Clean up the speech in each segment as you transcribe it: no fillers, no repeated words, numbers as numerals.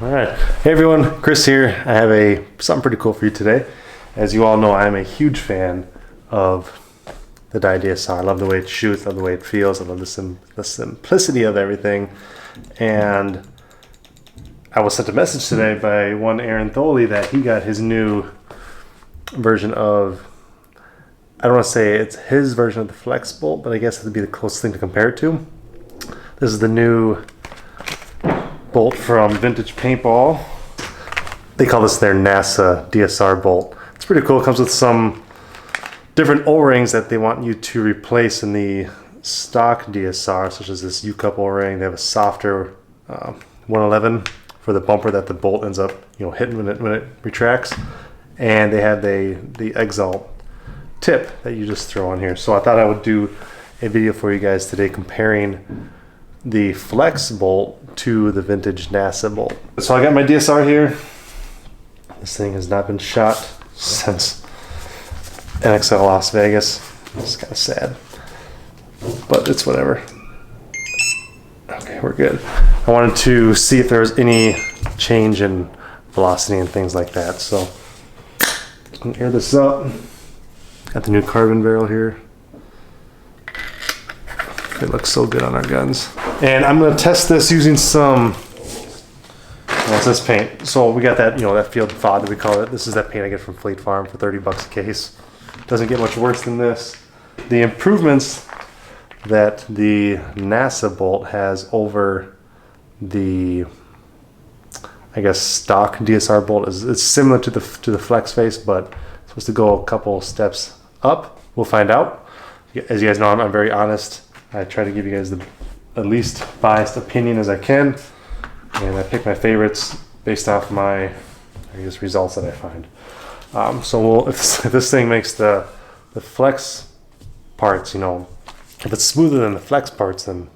All right. Hey everyone, Chris here. I have something pretty cool for you today. As you all know, I'm a huge fan of the Dye DSR. I love the way it shoots, I love the way it feels, I love the simplicity of everything. And I was sent a message today by one Aaron Tholey that he got his new version of, I don't want to say it's his version of the Flex Bolt, but I guess it would be the closest thing to compare it to. This is the new bolt from Vintage Paintball. They call this their NASA DSR bolt. It's pretty cool. It comes with some different O-rings that they want you to replace in the stock DSR, such as this U-cup O-ring. They have a softer 111 for the bumper that the bolt ends up hitting when it retracts, and they have the Exalt tip that you just throw on here. So I thought I would do a video for you guys today comparing the Flex bolt to the vintage NASA bolt. So I got my DSR here. This thing has not been shot since NXL Las Vegas. It's kind of sad, but it's whatever. Okay, we're good. I wanted to see if there was any change in velocity and things like that. So I'm gonna air this up. Got the new carbon barrel here. It looks so good on our guns. And I'm gonna test this using some, what's this paint? So we got that, that field fog that we call it. This is that paint I get from Fleet Farm for 30 bucks a case. Doesn't get much worse than this. The improvements that the NASA bolt has over the, I guess, stock DSR bolt it's similar to the Flex face, but it's supposed to go a couple steps up. We'll find out. As you guys know, I'm very honest. I try to give you guys the least biased opinion as I can, and I pick my favorites based off my, results that I find. So if this thing makes the Flex parts, if it's smoother than the Flex parts, then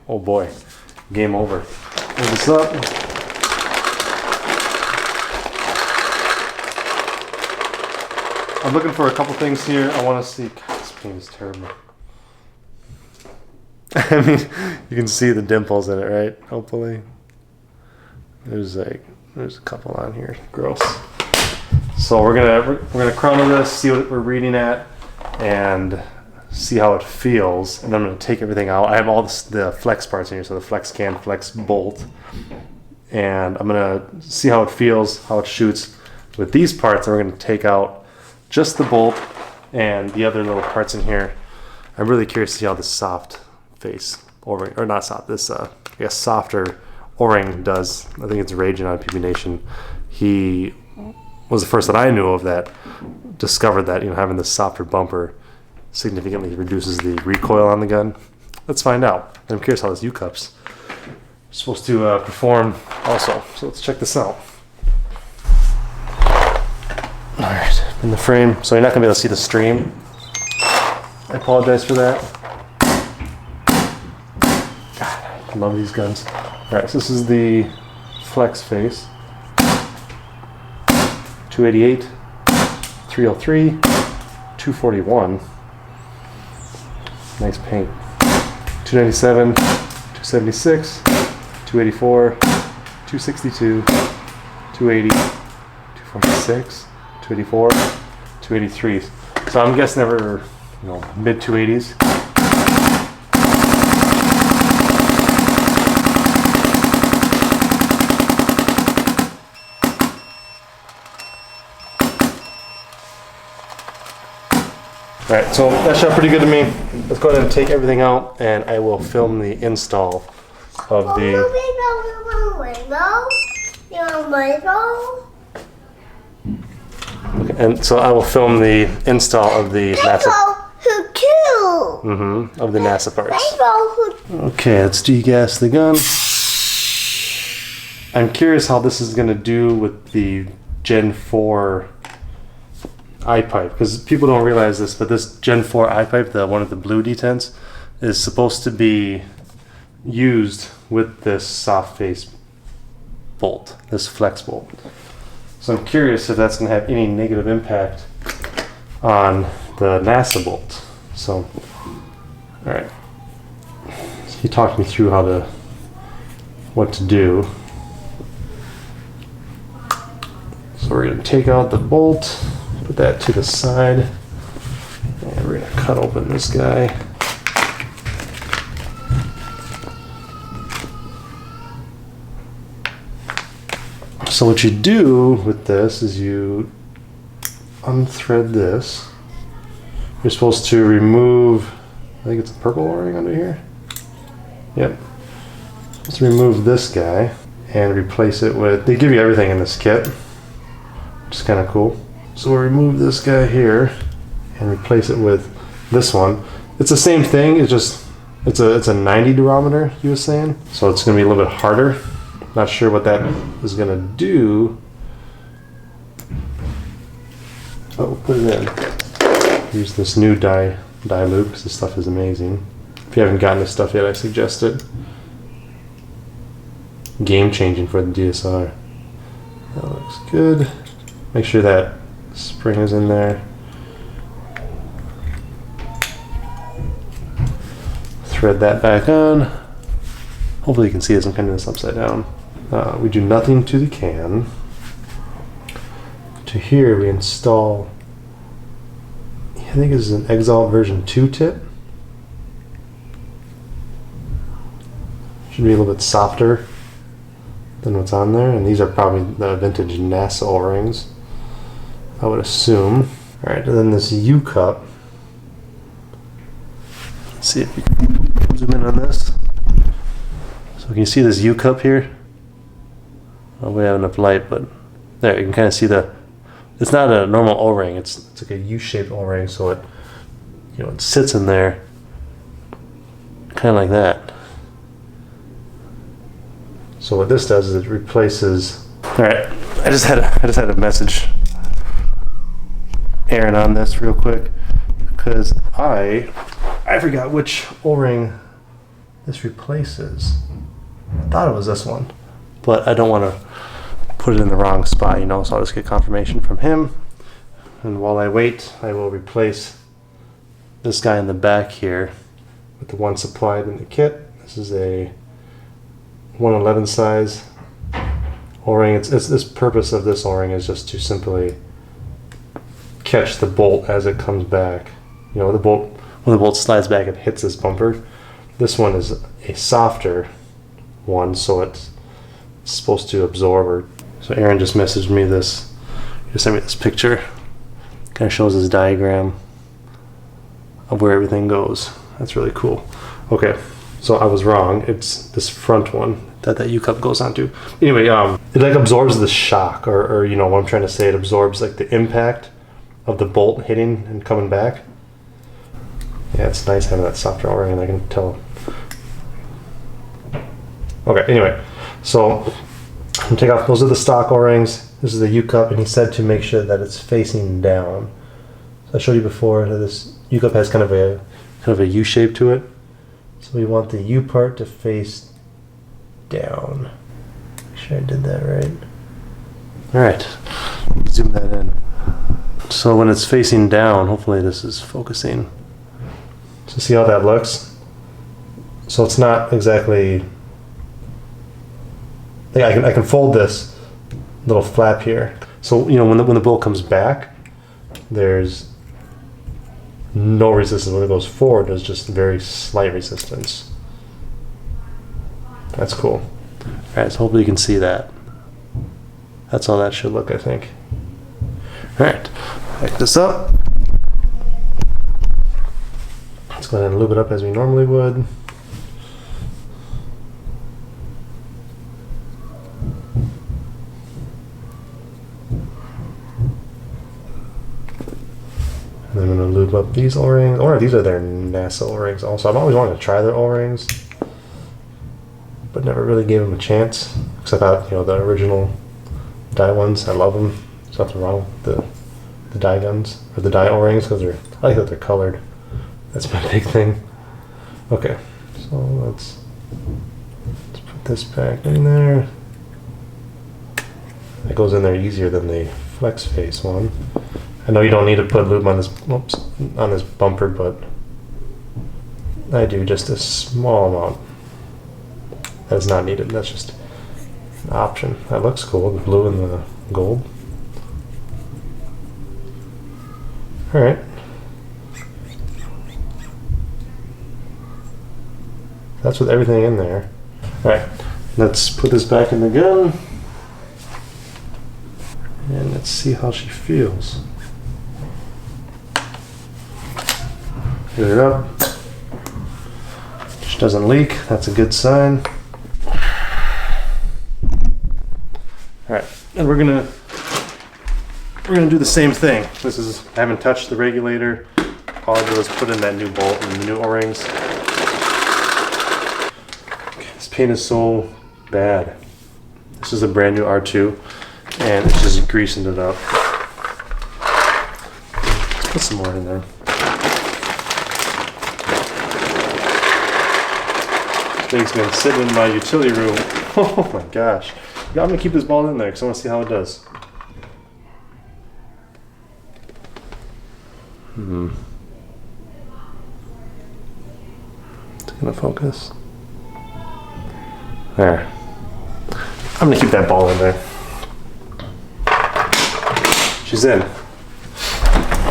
oh boy, game over. Pull this up. I'm looking for a couple things here. I want to see. God, this paint is terrible. I mean, you can see the dimples in it, right? Hopefully. There's a couple on here. Gross. So we're gonna chrono this, see what we're reading at, and see how it feels. And then I'm gonna take everything out. I have all the Flex parts in here, so the Flex can, Flex bolt, and I'm gonna see how it feels, how it shoots with these parts. And we're gonna take out just the bolt and the other little parts in here. I'm really curious to see how this soft face O-ring, or not soft, this I guess softer O-ring does. I think it's Raging on PB Nation. He was the first that I knew of that discovered that having this softer bumper significantly reduces the recoil on the gun. Let's find out. I'm curious how this U-cups are supposed to perform also. So let's check this out. All right, in the frame. So you're not gonna be able to see the stream. I apologize for that. God, I love these guns. All right, so this is the Flex face. 288, 303, 241. Nice paint. 297, 276, 284, 262, 280, 246, 284, 283. So I'm guessing they were, mid 280s. Alright, so that shot pretty good to me. Let's go ahead and take everything out, and I will film the install of the... Okay, and so I will film the install of the NASA... of the NASA parts. Okay, let's degas the gun. I'm curious how this is going to do with the Gen 4 eye-pipe, because people don't realize this, but this Gen 4 eye-pipe, the one of the blue detents, is supposed to be used with this soft face bolt, this Flex bolt. So I'm curious if that's going to have any negative impact on the NASA bolt. So, all right. So he talked me through what to do. we're going to take out the bolt, put that to the side, and we're going to cut open this guy. So what you do with this is you unthread this. You're supposed to remove, I think it's a purple O-ring under here. Yep. Let's remove this guy and replace it with, they give you everything in this kit, which is kind of cool. So we'll remove this guy here and replace it with this one. It's the same thing, it's just, it's a 90 durometer, he was saying. So it's gonna be a little bit harder. Not sure what that is gonna do. But we'll put it in. Use this new dye loop, because this stuff is amazing. If you haven't gotten this stuff yet, I suggest it. Game changing for the DSR. That looks good. Make sure that spring is in there. Thread that back on. Hopefully you can see this. I'm pinning this upside down. We do nothing to the can. To here we install, I think this is an Exalt version 2 tip. Should be a little bit softer than what's on there, and these are probably the vintage NASA O-rings, I would assume. Alright, and then this U-cup. Let's see if we can zoom in on this. So can you see this U-cup here? Well, we have enough light, but there, you can kind of see it's not a normal O-ring, it's like a U-shaped O-ring, so it, it sits in there kind of like that. So what this does is it replaces. All right, I just had a message Aaron on this real quick, because I forgot which O-ring this replaces. I thought it was this one, but I don't want to put it in the wrong spot, so I'll just get confirmation from him. And while I wait, I will replace this guy in the back here with the one supplied in the kit. This is a 111 size O-ring. It's this purpose of this O-ring is just to simply catch the bolt as it comes back. When the bolt slides back, it hits this bumper. This one is a softer one, so it's supposed to absorb. So Aaron just messaged me this. He just sent me this picture. Kind of shows his diagram of where everything goes. That's really cool. Okay, so I was wrong. It's this front one that U-cup goes onto. Anyway, it like absorbs the shock, or what I'm trying to say. It absorbs like the impact of the bolt hitting and coming back. Yeah, it's nice having that softer O-ring, and I can tell. Okay, anyway, so I'm gonna take off. Those are the stock O-rings. This is the U-cup, and he said to make sure that it's facing down. So I showed you before that this U-cup has kind of a U shape to it. So we want the U part to face down. Make sure I did that right. All right, zoom that in. So when it's facing down, hopefully this is focusing. So see how that looks? So it's not exactly. I can fold this little flap here. So when the bolt comes back, there's no resistance. When it goes forward, there's just very slight resistance. That's cool. All right, so hopefully you can see that. That's how that should look, I think. All right, pick this up. Let's go ahead and lube it up as we normally would. And I'm going to lube up these O-rings. Or these are their NASA O-rings also. I've always wanted to try their O-rings, but never really gave them a chance. Because I thought, the original dye ones, I love them. There's nothing wrong with the dye guns, or the dye O-rings, because I like that they're colored. That's my big thing. Okay, so let's put this back in there. It goes in there easier than the flex face one. I know you don't need to put lube on this bumper, but I do just a small amount. That is not needed. That's just an option. That looks cool, the blue and the gold. All right. That's with everything in there. All right, let's put this back in the gun. And let's see how she feels. Get it up. She doesn't leak, that's a good sign. All right, and we're gonna do the same thing. This is, I haven't touched the regulator. All I did was put in that new bolt and the new O-rings. This paint is so bad. This is a brand new R2 and it's just greasing it up. Let's put some more in there. This thing's been sitting in my utility room. Oh my gosh. Yeah, I'm gonna keep this ball in there because I want to see how it does. It's gonna focus. There. I'm gonna keep that ball in there. She's in.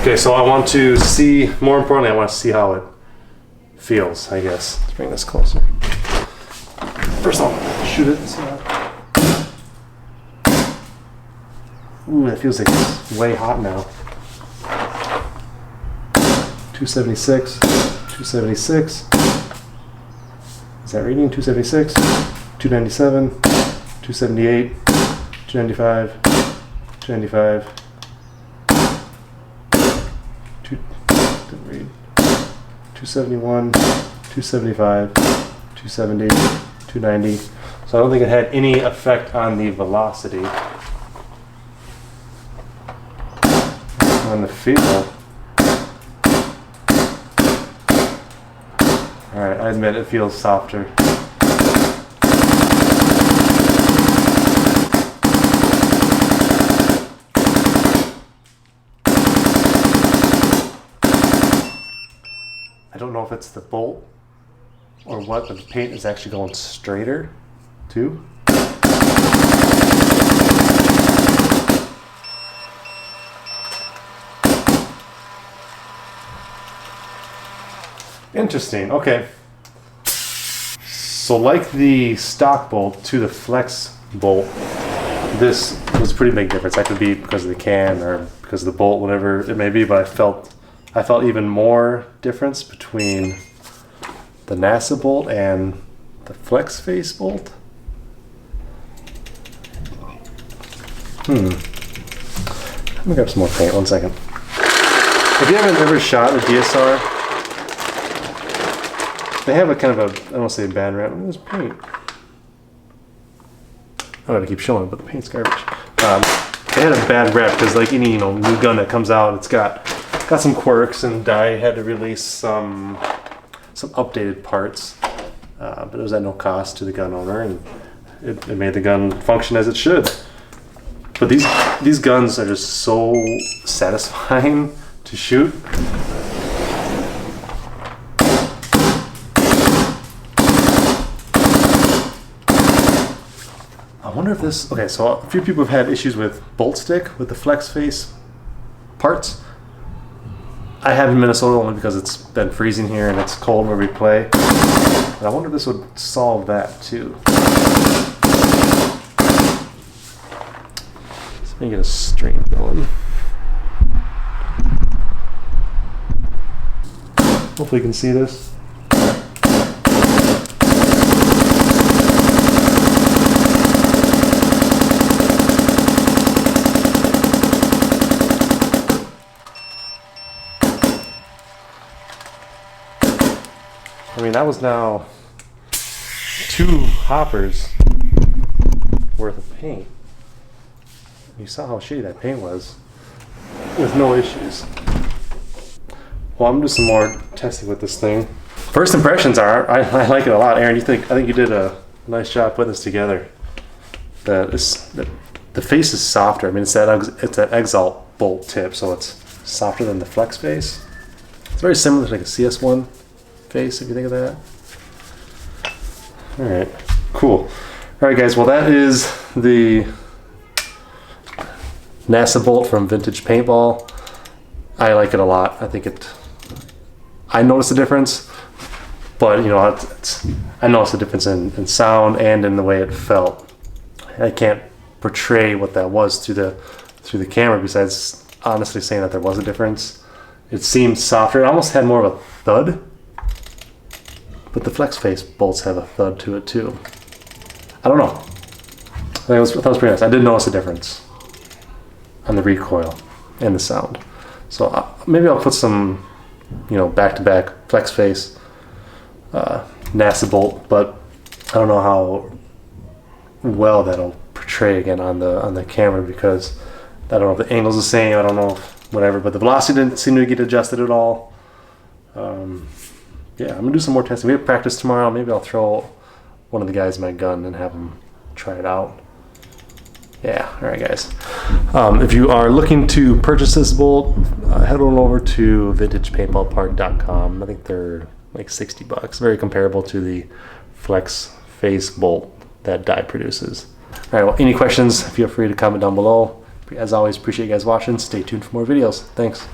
Okay, so I want to see, more importantly, I want to see how it feels, I guess. Let's bring this closer. First I'll shoot it and see how. Ooh, that feels like it's way hot now. 276, 276. Is that reading? 276, 297, 278, 295, 295. Didn't read. 271, 275, 270, 290. So I don't think it had any effect on the velocity. On the feel. Alright, I admit it feels softer. I don't know if it's the bolt or what, but the paint is actually going straighter too. Interesting, okay. So like the stock bolt to the flex bolt, this was a pretty big difference. That could be because of the can or because of the bolt, whatever it may be, but I felt even more difference between the NASA bolt and the flex face bolt. Let me grab some more paint, 1 second. If you haven't ever shot a DSR, they have a kind of a, I don't want to say bad rap, there's paint. I gotta keep showing it, but the paint's garbage. They had a bad rep because like any new gun that comes out, it's got some quirks, and Dye had to release some updated parts, but it was at no cost to the gun owner, and it made the gun function as it should. But these guns are just so satisfying to shoot. I wonder if this, okay, so a few people have had issues with bolt stick with the flex face parts. I have in Minnesota only because it's been freezing here and it's cold where we play. But I wonder if this would solve that too. Let me get a stream going. Hopefully you can see this. I mean, that was now 2 hoppers worth of paint. You saw how shitty that paint was with no issues. Well, I'm doing some more testing with this thing. First impressions are, I like it a lot. Aaron, I think you did a nice job putting this together. The face is softer. I mean, it's that Exalt bolt tip, so it's softer than the Flex face. It's very similar to like a CS1 face, if you think of that. All right, cool. All right, guys. Well, that is the NASA bolt from Vintage Paintball. I like it a lot. I think I noticed a difference, but you know, I noticed a difference in sound and in the way it felt. I can't portray what that was through the camera besides honestly saying that there was a difference. It seemed softer. It almost had more of a thud, but the flex face bolts have a thud to it too. I don't know. I thought it was pretty nice. I did notice a difference on the recoil and the sound. So maybe I'll put some, you know, back-to-back flex face NASA bolt, but I don't know how well that'll portray again on the camera, because I don't know if the angle's the same. I don't know if whatever, but the velocity didn't seem to get adjusted at all. Yeah, I'm gonna do some more testing. We have practice tomorrow. Maybe I'll throw one of the guys my gun and have them try it out. Yeah, all right, guys. If you are looking to purchase this bolt, head on over to vintagepaintballpark.com. I think they're like $60. Very comparable to the flex face bolt that Dye produces. All right, well, any questions, feel free to comment down below. As always, appreciate you guys watching. Stay tuned for more videos. Thanks.